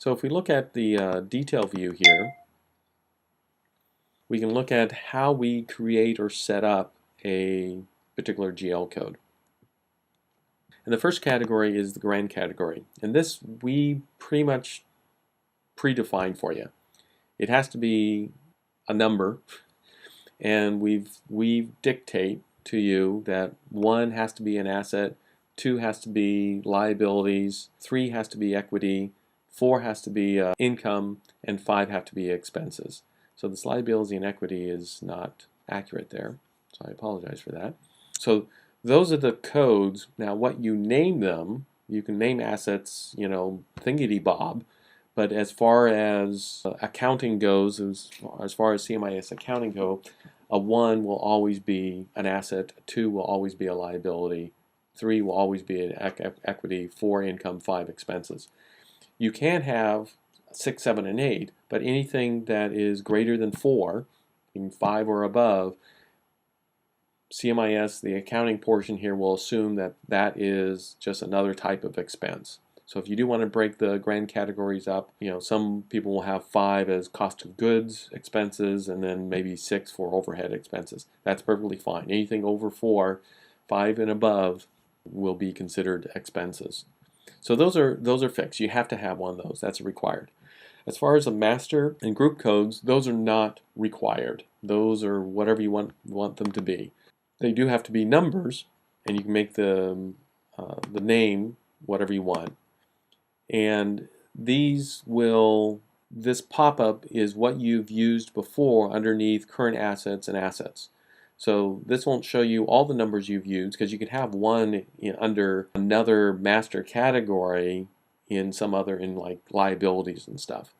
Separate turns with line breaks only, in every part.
So if we look at the detail view here, we can look at how we create or set up a particular GL code. And the first category is the grand category. And this we pretty much predefined for you. It has to be a number, and we dictate to you that 1 has to be an asset, 2 has to be liabilities, 3 has to be equity, 4 has to be income, and 5 have to be expenses. So this liability and equity is not accurate there, so I apologize for that. So those are the codes. Now what you name them, you can name assets, thingity-bob, but as far as accounting goes, as far as CMIS accounting go, a 1 will always be an asset, 2 will always be a liability, 3 will always be an equity, 4 income, 5 expenses. You can have 6, 7, and 8, but anything that is greater than 4, in 5 or above, CMIS, the accounting portion here, will assume that that is just another type of expense. So if you do want to break the grand categories up, some people will have 5 as cost of goods expenses and then maybe 6 for overhead expenses. That's perfectly fine. Anything over 4, 5 and above will be considered expenses. So those are fixed. You have to have one of those. That's required. As far as the master and group codes, those are not required. Those are whatever you want them to be. They do have to be numbers, and you can make the name whatever you want. And this pop-up is what you've used before underneath current assets and assets. So this won't show you all the numbers you've used, because you could have one under another master category in some other, in like liabilities and stuff.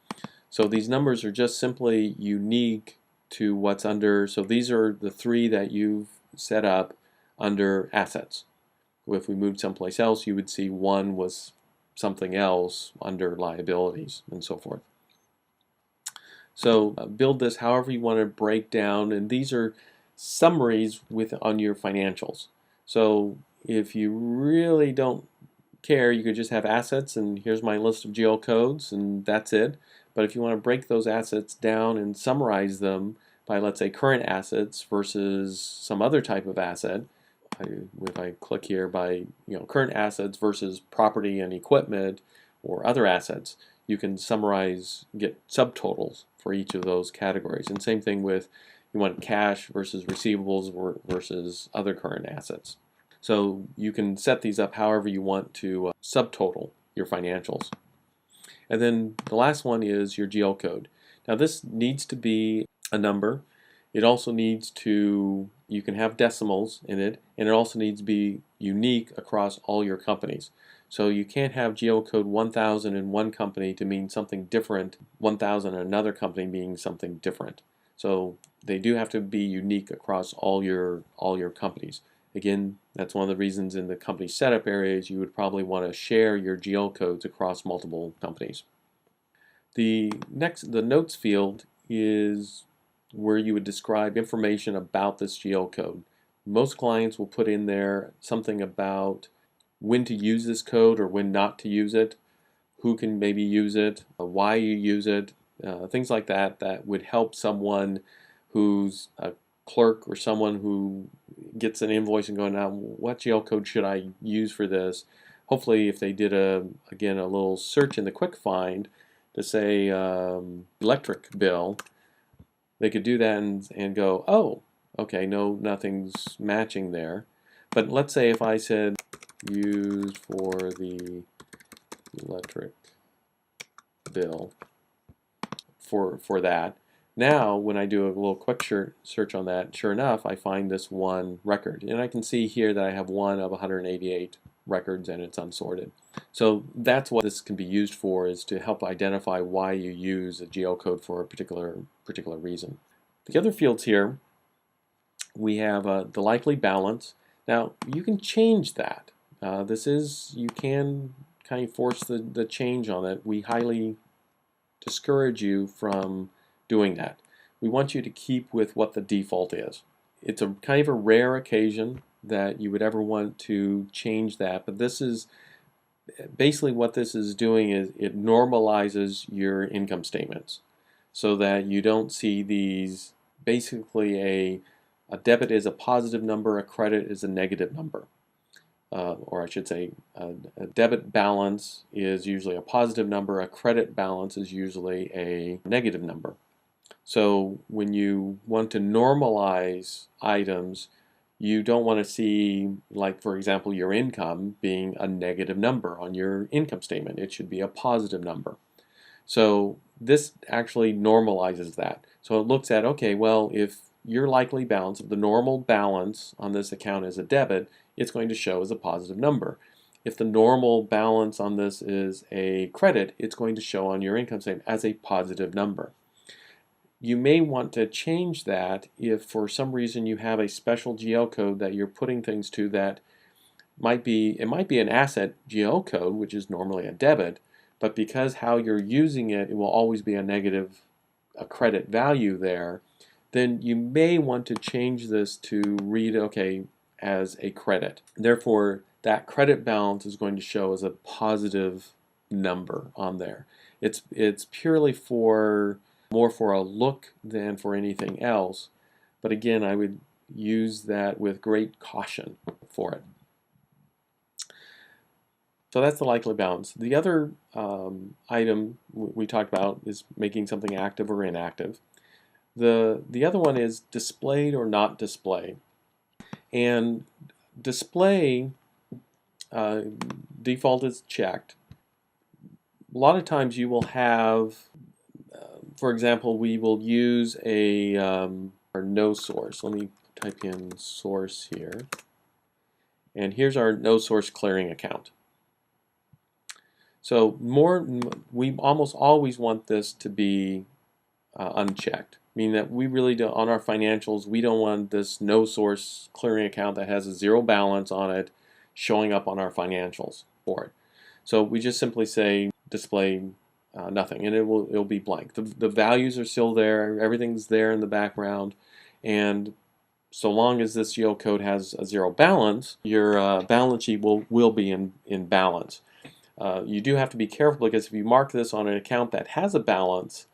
So these numbers are just simply unique to what's under. So these are the 3 that you've set up under assets. If we moved someplace else, you would see 1 was something else under liabilities and so forth. So build this however you want to break down, and these are summaries on your financials. So if you really don't care, you could just have assets, and here's my list of GL codes, and that's it. But if you want to break those assets down and summarize them by, let's say, current assets versus some other type of asset, if I click here by current assets versus property and equipment or other assets, you can summarize, get subtotals for each of those categories. And same thing with, you want cash versus receivables versus other current assets. So you can set these up however you want to subtotal your financials. And then the last one is your GL code. Now this needs to be a number. It also needs to, you can have decimals in it, and it also needs to be unique across all your companies. So you can't have GL code 1000 in one company to mean something different, 1000 in another company meaning something different. So they do have to be unique across all your companies. Again, that's one of the reasons in the company setup areas you would probably want to share your GL codes across multiple companies. The notes field is where you would describe information about this GL code. Most clients will put in there something about when to use this code or when not to use it, who can maybe use it, why you use it, things like that would help someone who's a clerk or someone who gets an invoice and going, now what GL code should I use for this? Hopefully if they did again a little search in the quick find to say electric bill, they could do that and go, oh, okay, no, nothing's matching there. But let's say if I said used for the electric bill for that. Now when I do a little quick search on that, sure enough, I find this one record. And I can see here that I have 1 of 188 records and it's unsorted. So that's what this can be used for, is to help identify why you use a GL code for a particular reason. The other fields here, we have the likely balance. Now you can change that. You can kind of force the change on it. We highly discourage you from doing that. We want you to keep with what the default is. It's a kind of a rare occasion that you would ever want to change that, but this is Basically what this is doing is it normalizes your income statements so that you don't see these basically a debit is a positive number, a credit is a negative number. Or I should say a debit balance is usually a positive number, a credit balance is usually a negative number. So when you want to normalize items, you don't want to see, like for example, your income being a negative number on your income statement. It should be a positive number. So this actually normalizes that. So it looks at, okay, well, if your likely balance, if the normal balance on this account is a debit, it's going to show as a positive number. If the normal balance on this is a credit, it's going to show on your income statement as a positive number. You may want to change that if for some reason you have a special GL code that you're putting things to that might be an asset GL code, which is normally a debit, but because how you're using it, it will always be a credit value there, then you may want to change this to read, okay, as a credit. Therefore, that credit balance is going to show as a positive number on there. It's purely more for a look than for anything else, but again, I would use that with great caution for it. So that's the likely balance. The other item we talked about is making something active or inactive. The other one is displayed or not displayed. And display default is checked. A lot of times you will have, for example, we will use our no source. Let me type in source here. And here's our no source clearing account. So we almost always want this to be unchecked, meaning that we really don't, on our financials, we don't want this no source clearing account that has a zero balance on it showing up on our financials for it. So we just simply say display nothing, and it'll be blank. The values are still there, everything's there in the background, and so long as this GL code has a zero balance, your balance sheet will be in balance. You do have to be careful because if you mark this on an account that has a balance,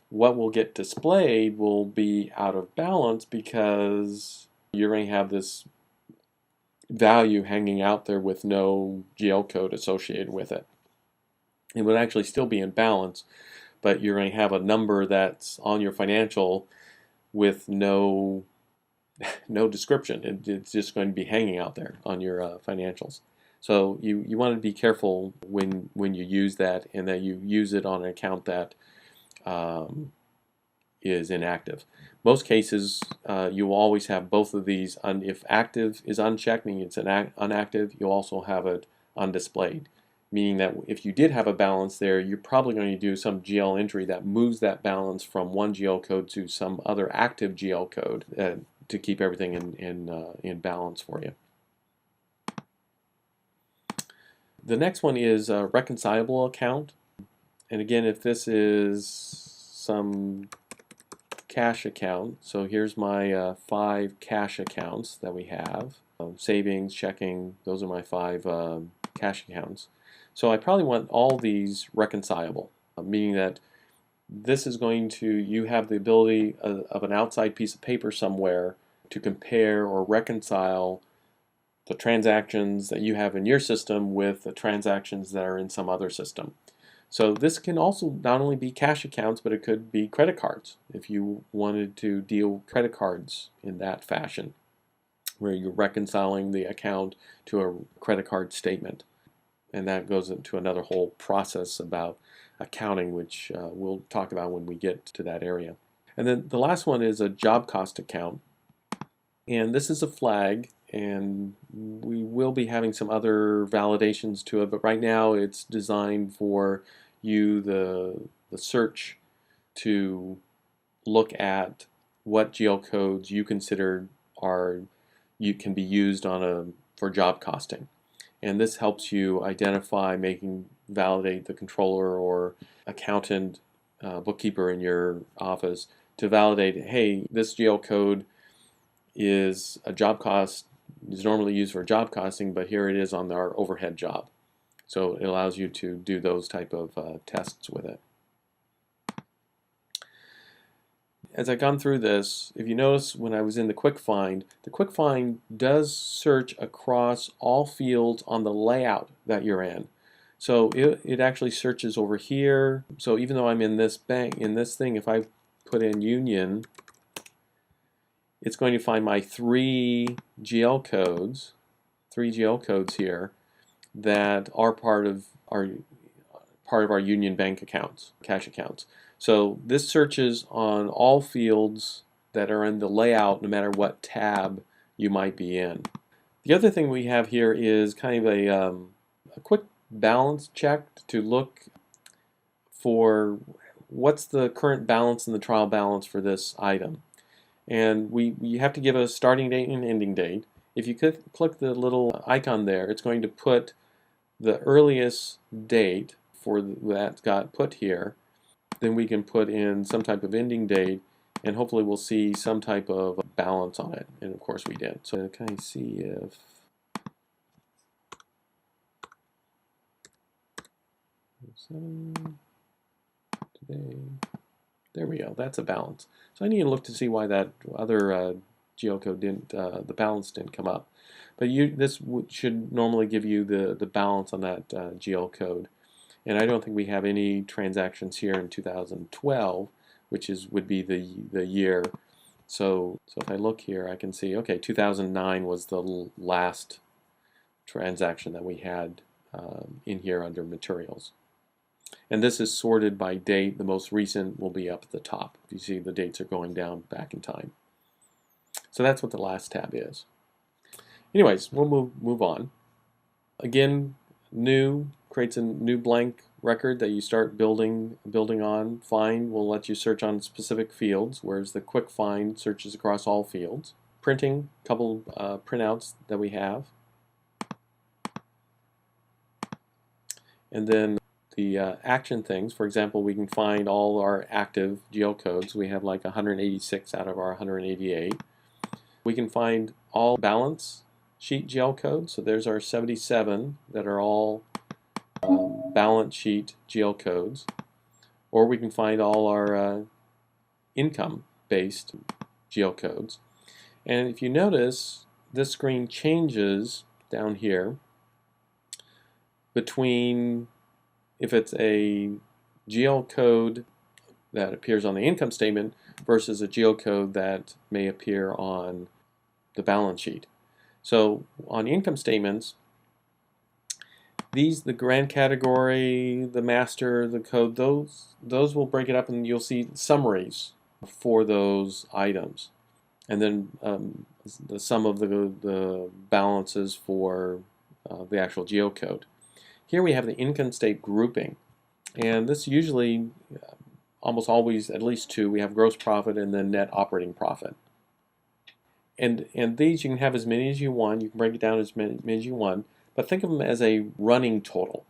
what will get displayed will be out of balance because you're going to have this value hanging out there with no GL code associated with it. It would actually still be in balance, but you're going to have a number that's on your financial with no description. It's just going to be hanging out there on your financials. So you want to be careful when you use that, and that you use it on an account that is inactive. Most cases you will always have both of these. If active is unchecked, meaning it's inactive, you'll also have it undisplayed, meaning that if you did have a balance there, you're probably going to do some GL entry that moves that balance from one GL code to some other active GL code to keep everything in balance for you. The next one is a reconcilable account. And again, if this is some cash account, so here's my 5 cash accounts that we have. Savings, checking, those are my 5 cash accounts. So I probably want all these reconcilable, meaning that this is going to, you have the ability of an outside piece of paper somewhere to compare or reconcile the transactions that you have in your system with the transactions that are in some other system. So this can also not only be cash accounts, but it could be credit cards if you wanted to deal credit cards in that fashion, where you're reconciling the account to a credit card statement. And that goes into another whole process about accounting, which we'll talk about when we get to that area. And then the last one is a job cost account. And this is a flag, and we will be having some other validations to it, but right now it's designed for you, the search, to look at what GL codes you consider can be used for job costing. And this helps you identify, validate the controller or accountant, bookkeeper in your office to validate, hey, this GL code is normally used for job costing, but here it is on our overhead job. So it allows you to do those type of tests with it. As I've gone through this, if you notice when I was in the quick find does search across all fields on the layout that you're in. So it actually searches over here. So even though I'm in this bank, in this thing, if I put in Union, it's going to find my three GL codes here that are part of our Union Bank accounts, cash accounts. So this searches on all fields that are in the layout, no matter what tab you might be in. The other thing we have here is kind of a quick balance check to look for what's the current balance and the trial balance for this item. And we have to give a starting date and ending date. If you click the little icon there, it's going to put the earliest date for that got put here. Then we can put in some type of ending date, and hopefully we'll see some type of balance on it. And of course we did. So can I see if today, there we go, that's a balance. So I need to look to see why that other geocode didn't, the balance didn't come up. But this should normally give you the balance on that GL code. And I don't think we have any transactions here in 2012, which would be the year. So if I look here, I can see, okay, 2009 was the last transaction that we had in here under materials. And this is sorted by date. The most recent will be up at the top. You see the dates are going down back in time. So that's what the last tab is. Anyways, we'll move on. Again, new creates a new blank record that you start building on. Find will let you search on specific fields, whereas the quick find searches across all fields. Printing, a couple printouts that we have. And then the action things, for example, we can find all our active GL codes. We have like 186 out of our 188. We can find all balance sheet GL codes. So there's our 77 that are all balance sheet GL codes. Or we can find all our income-based GL codes. And if you notice, this screen changes down here between if it's a GL code that appears on the income statement versus a GL code that may appear on the balance sheet. So on income statements, the grand category, the master, the code, those will break it up and you'll see summaries for those items. And then the sum of the balances for the actual GL code. Here we have the income statement grouping. And this usually, almost always, at least two, we have gross profit and then net operating profit. And these you can have as many as you want. You can break it down as many as you want. But think of them as a running total,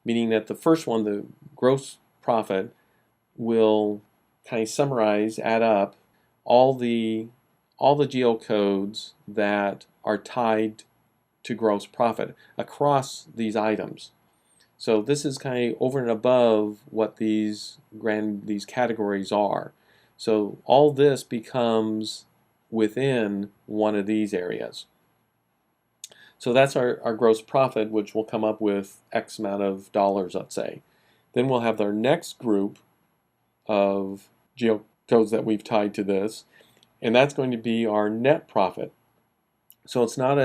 meaning that the first one, the gross profit, will kind of summarize, add up all the GL codes that are tied to gross profit across these items. So this is kind of over and above what these categories are. So all this becomes within one of these areas. So that's our gross profit, which will come up with X amount of dollars, let's say. Then we'll have our next group of GL codes that we've tied to this, and that's going to be our net profit. So it's not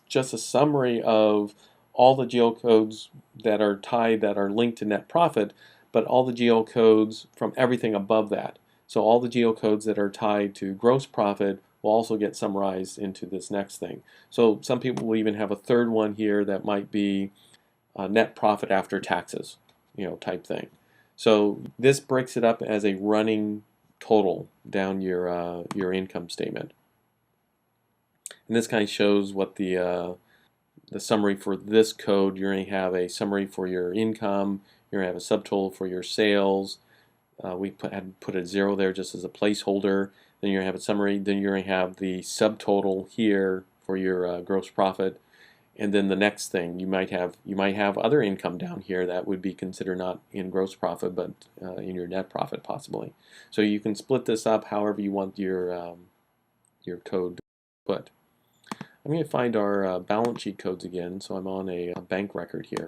just a summary of all the GL codes that are tied, that are linked to net profit, but all the GL codes from everything above that. So all the GL codes that are tied to gross profit will also get summarized into this next thing. So some people will even have a third one here that might be net profit after taxes, type thing. So this breaks it up as a running total down your income statement. And this kind of shows what the summary for this code. You're going to have a summary for your income. You're going to have a subtotal for your sales. We had put a 0 there just as a placeholder. Then you're going to have a summary. Then you're going to have the subtotal here for your gross profit. And then the next thing you might have other income down here that would be considered not in gross profit but in your net profit possibly. So you can split this up however you want your code put. I'm going to find our balance sheet codes again. So I'm on a bank record here.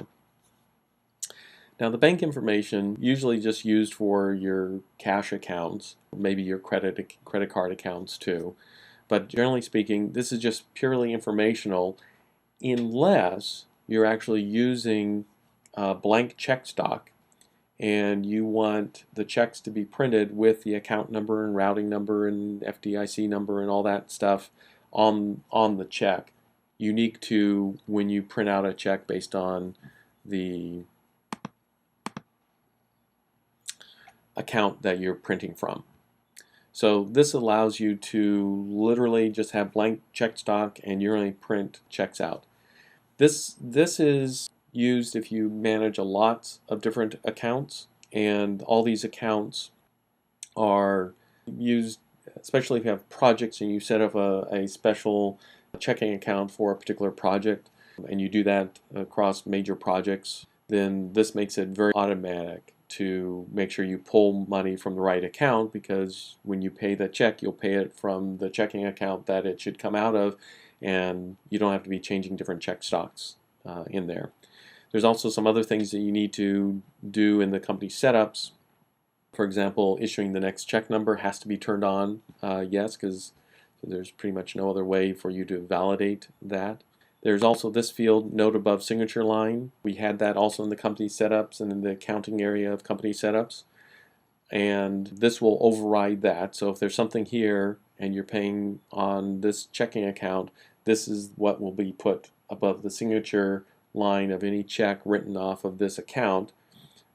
Now the bank information usually just used for your cash accounts, maybe your credit card accounts too. But generally speaking, this is just purely informational unless you're actually using blank check stock and you want the checks to be printed with the account number and routing number and FDIC number and all that stuff on the check, unique to when you print out a check based on the account that you're printing from. So this allows you to literally just have blank check stock and you only print checks out. This is used if you manage a lot of different accounts, and all these accounts are used, especially if you have projects and you set up a special checking account for a particular project and you do that across major projects, then this makes it very automatic to make sure you pull money from the right account, because when you pay the check, you'll pay it from the checking account that it should come out of, and you don't have to be changing different check stocks in there. There's also some other things that you need to do in the company setups. For example, issuing the next check number has to be turned on, yes, because there's pretty much no other way for you to validate that. There's also this field, note above signature line. We had that also in the company setups and in the accounting area of company setups. And this will override that. So if there's something here and you're paying on this checking account, this is what will be put above the signature line of any check written off of this account.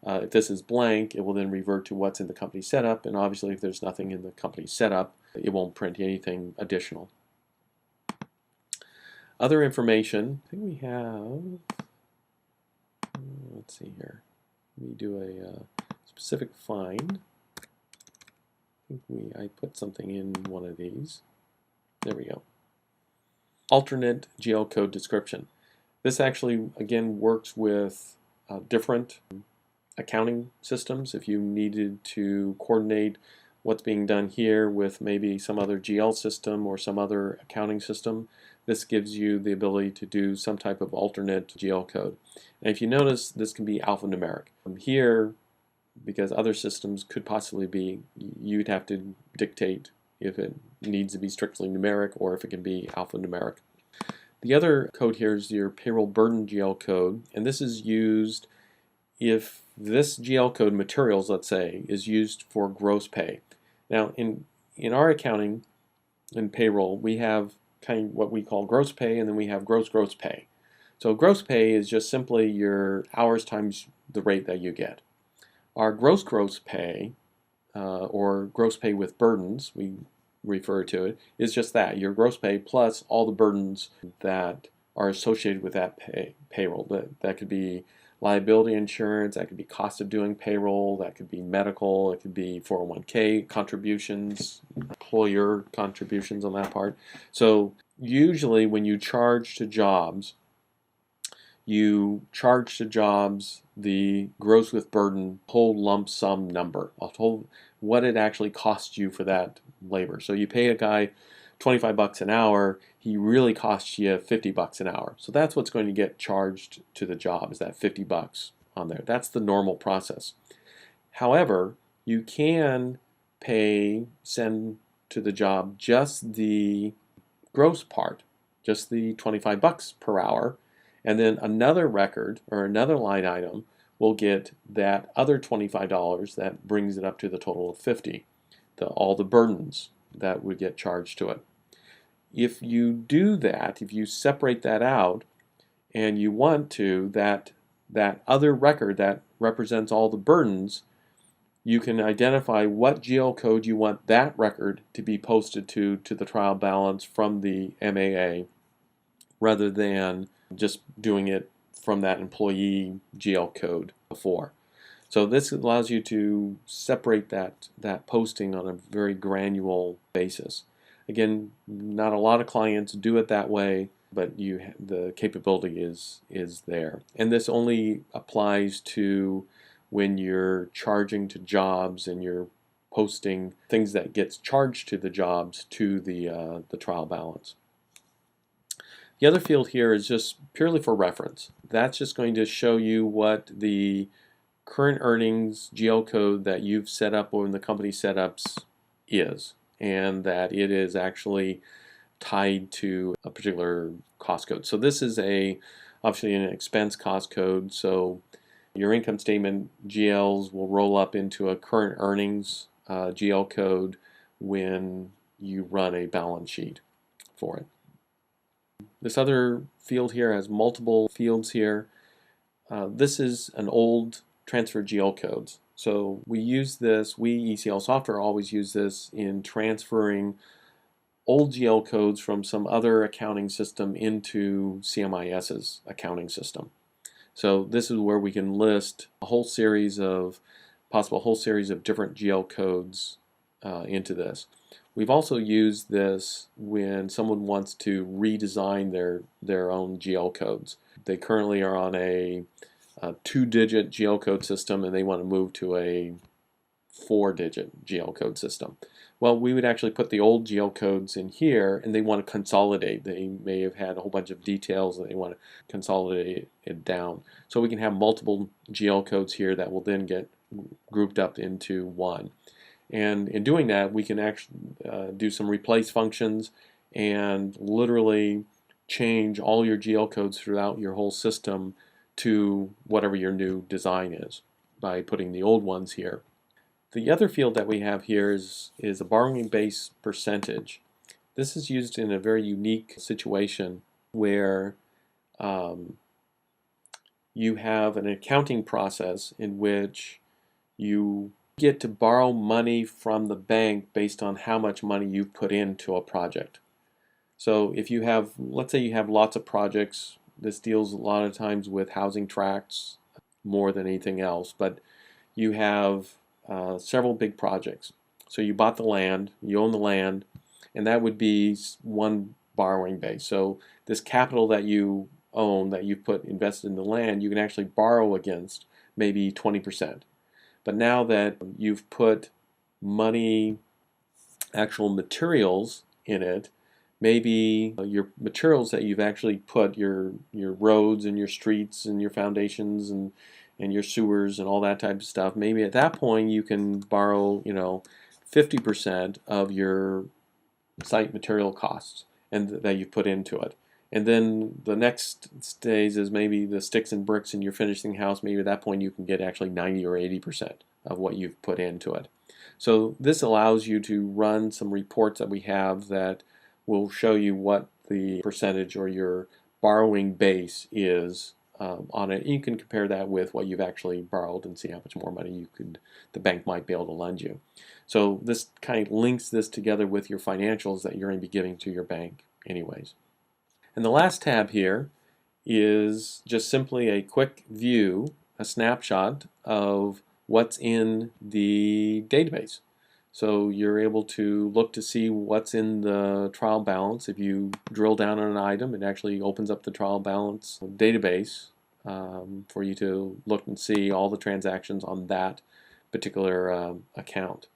If this is blank, it will then revert to what's in the company setup. And obviously if there's nothing in the company setup, it won't print anything additional. Other information, I think we have, let's see here, let me do a specific find. I think I put something in one of these. There we go. Alternate GL code description. This actually, again, works with different accounting systems. If you needed to coordinate what's being done here with maybe some other GL system or some other accounting system, this gives you the ability to do some type of alternate GL code. And if you notice, this can be alphanumeric. Here, because other systems could possibly be, you'd have to dictate if it needs to be strictly numeric or if it can be alphanumeric. The other code here is your payroll burden GL code, and this is used if this GL code, materials, let's say, is used for gross pay. Now, in our accounting and payroll, we have kind of what we call gross pay, and then we have gross pay. So gross pay is just simply your hours times the rate that you get. Our gross pay, or gross pay with burdens, we refer to it, is just that, your gross pay plus all the burdens that are associated with that payroll. That could be liability insurance, that could be cost of doing payroll, that could be medical, it could be 401k contributions, employer contributions on that part. So usually when you charge to jobs, you charge to jobs the gross with burden whole lump sum number, what it actually costs you for that labor. So you pay a guy 25 bucks an hour, he really costs you 50 bucks an hour. So that's what's going to get charged to the job, is that 50 bucks on there. That's the normal process. However, you can send to the job just the gross part, just the 25 bucks per hour, and then another record or another line item will get that other $25 that brings it up to the total of 50, all the burdens that would get charged to it. If you do that, if you separate that out and you want to, that other record that represents all the burdens, you can identify what GL code you want that record to be posted to the trial balance from the MAA, rather than just doing it from that employee GL code before. So this allows you to separate that posting on a very granular basis. Again, not a lot of clients do it that way, but the capability is there. And this only applies to when you're charging to jobs and you're posting things that gets charged to the jobs to the trial balance. The other field here is just purely for reference. That's just going to show you what the current earnings GL code that you've set up or in the company setups is, and that it is actually tied to a particular cost code. So this is obviously an expense cost code. So your income statement GLs will roll up into a current earnings GL code when you run a balance sheet for it. This other field here has multiple fields here. This is an old transfer GL codes. So we use this, ECL software always use this in transferring old GL codes from some other accounting system into CMIS's accounting system. So this is where we can list a whole series of different GL codes into this. We've also used this when someone wants to redesign their own GL codes. They currently are on a 2-digit GL code system and they want to move to a 4-digit GL code system. Well, we would actually put the old GL codes in here and they want to consolidate. They may have had a whole bunch of details and they want to consolidate it down. So we can have multiple GL codes here that will then get grouped up into one. And in doing that, we can actually do some replace functions and literally change all your GL codes throughout your whole system to whatever your new design is by putting the old ones here. The other field that we have here is a borrowing base percentage. This is used in a very unique situation where you have an accounting process in which you get to borrow money from the bank based on how much money you've put into a project. So if you have, let's say you have lots of projects, this deals a lot of times with housing tracts more than anything else, but you have several big projects. So you bought the land, you own the land, and that would be one borrowing base. So this capital that you own, that you've invested in the land, you can actually borrow against maybe 20%. But now that you've put money, actual materials in it, maybe your materials that you've actually put, your roads and your streets and your foundations and your sewers and all that type of stuff, maybe at that point you can borrow 50% of your site material costs and that you've put into it. And then the next stage is maybe the sticks and bricks in your finishing house. Maybe at that point you can get actually 90 or 80% of what you've put into it. So this allows you to run some reports that we have that will show you what the percentage or your borrowing base is on it. You can compare that with what you've actually borrowed and see how much more money the bank might be able to lend you. So this kind of links this together with your financials that you're going to be giving to your bank anyways. And the last tab here is just simply a quick view, a snapshot of what's in the database. So you're able to look to see what's in the trial balance. If you drill down on an item, it actually opens up the trial balance database for you to look and see all the transactions on that particular account.